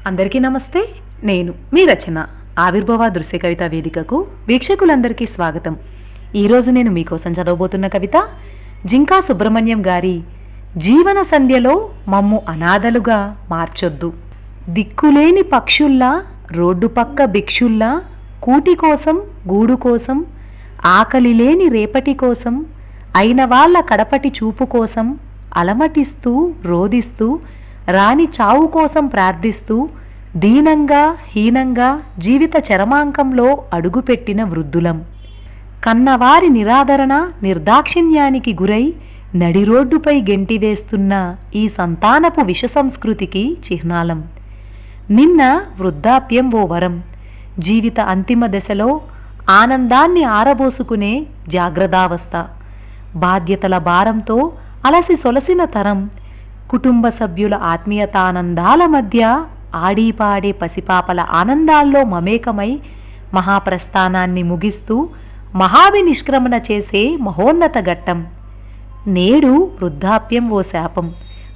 అందరికీ నమస్తే. నేను మీ రచన ఆవిర్భవ దృశ్య కవిత వేదికకు వీక్షకులందరికీ స్వాగతం. ఈరోజు నేను మీకోసం చదవబోతున్న కవిత జింకా సుబ్రహ్మణ్యం గారి జీవన సంధ్యలో మమ్ము అనాథలుగా మార్చొద్దు. దిక్కులేని పక్షుల్లా, రోడ్డు పక్క భిక్షుల్లా, కూటి కోసం గూడు కోసం, ఆకలి లేని రేపటి కోసం, అయిన వాళ్ళ కడపటి చూపు కోసం అలమటిస్తూ రోదిస్తూ, రాని చావు కోసం ప్రార్థిస్తూ, దీనంగా హీనంగా జీవిత చరమాంకంలో అడుగుపెట్టిన వృద్ధులం. కన్నవారి నిరాదరణ నిర్దాక్షిణ్యానికి గురై నడిరోడ్డుపై గెంటివేస్తున్న ఈ సంతానపు విష సంస్కృతికి చిహ్నాలం. నిన్న వృద్ధాప్యం ఓ వరం. జీవిత అంతిమ దశలో ఆనందాన్ని ఆరబోసుకునే జాగ్రత్తావస్థ. బాధ్యతల భారంతో అలసి సొలసిన తరం. కుటుంబ సభ్యుల ఆత్మీయతానందాల మధ్య ఆడిపాడే పసిపాపల ఆనందాల్లో మమేకమై మహాప్రస్థానాన్ని ముగిస్తూ మహావి నిష్క్రమణ చేసే మహోన్నత ఘట్టం. నేడు వృద్ధాప్యం ఓ శాపం.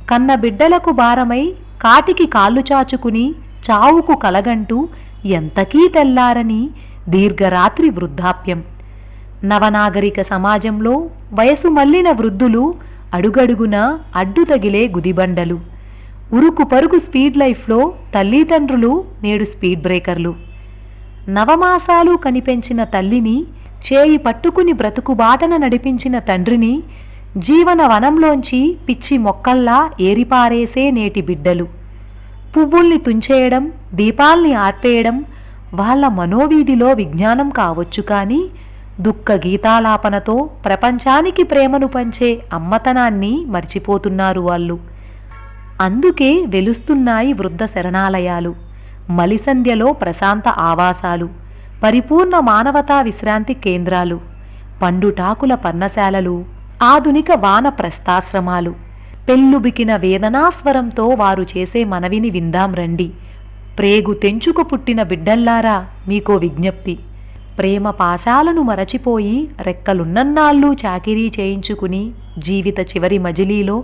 కన్న బిడ్డలకు భారమై కాటికి కాళ్ళు చాచుకుని చావుకు కలగంటూ ఎంతకీ తెల్లారని దీర్ఘరాత్రి వృద్ధాప్యం. నవనాగరిక సమాజంలో వయసు మళ్లిన వృద్ధులు అడుగడుగున అడ్డు తగిలే గుదిబండలు. ఉరుకు పరుగు స్పీడ్ లైఫ్లో తల్లిదండ్రులు నేడు స్పీడ్ బ్రేకర్లు. నవమాసాలు కనిపెంచిన తల్లిని, చేయి పట్టుకుని బ్రతుకు బాటన నడిపించిన తండ్రిని జీవన వనంలోంచి పిచ్చి మొక్కల్లా ఏరిపారేసే నేటి బిడ్డలు. పువ్వుల్ని తుంచేయడం, దీపాల్ని ఆర్పేయడం వాళ్ళ మనోవీధిలో విజ్ఞానం కావచ్చు, కానీ దుఃఖ గీతాలాపనతో ప్రపంచానికి ప్రేమను పంచే అమ్మతనాన్ని మర్చిపోతున్నారు వాళ్ళు. అందుకే వెలుస్తున్నాయి వృద్ధ శరణాలయాలు, మలిసంధ్యలో ప్రశాంత ఆవాసాలు, పరిపూర్ణ మానవతా విశ్రాంతి కేంద్రాలు, పండుటాకుల పర్ణశాలలు, ఆధునిక వాన ప్రస్థాశ్రమాలు. పెళ్ళుబికిన వేదనాస్వరంతో వారు చేసే మనవిని విందాం రండి. ప్రేగు తెంచుకు పుట్టిన బిడ్డల్లారా, మీకో విజ్ఞప్తి. ప్రేమ పాశాలను మరచిపోయి రెక్కలున్నన్నాళ్ళు చాకిరీ చేయించుకుని జీవిత చివరి మజిలీలో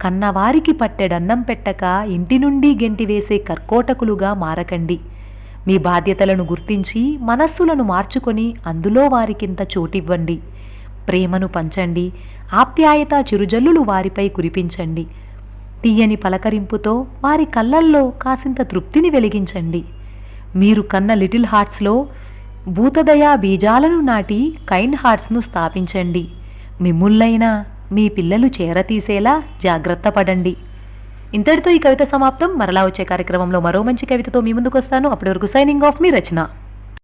కన్నవారికి పట్టెడన్నం పెట్టక ఇంటి నుండి గెంటివేసే కర్కోటకులుగా మారకండి. మీ బాధ్యతలను గుర్తించి మనస్సులను మార్చుకొని అందులో వారికింత చోటివ్వండి. ప్రేమను పంచండి, ఆప్యాయత చిరుజల్లులు వారిపై కురిపించండి. తీయని పలకరింపుతో వారి కళ్ళల్లో కాసింత తృప్తిని వెలిగించండి. మీరు కన్న లిటిల్ హార్ట్స్లో భూతదయా బీజాలను నాటి కైండ్ హార్ట్స్ను స్థాపించండి. మిమ్ముళ్ళైనా మీ పిల్లలు చేరతీసేలా జాగ్రత్త పడండి. ఇంతటితో ఈ కవిత సమాప్తం. మరలా వచ్చే కార్యక్రమంలో మరో మంచి కవితతో మీ ముందుకు వస్తాను. అప్పటి వరకు సైనింగ్ ఆఫ్, మీ రచన.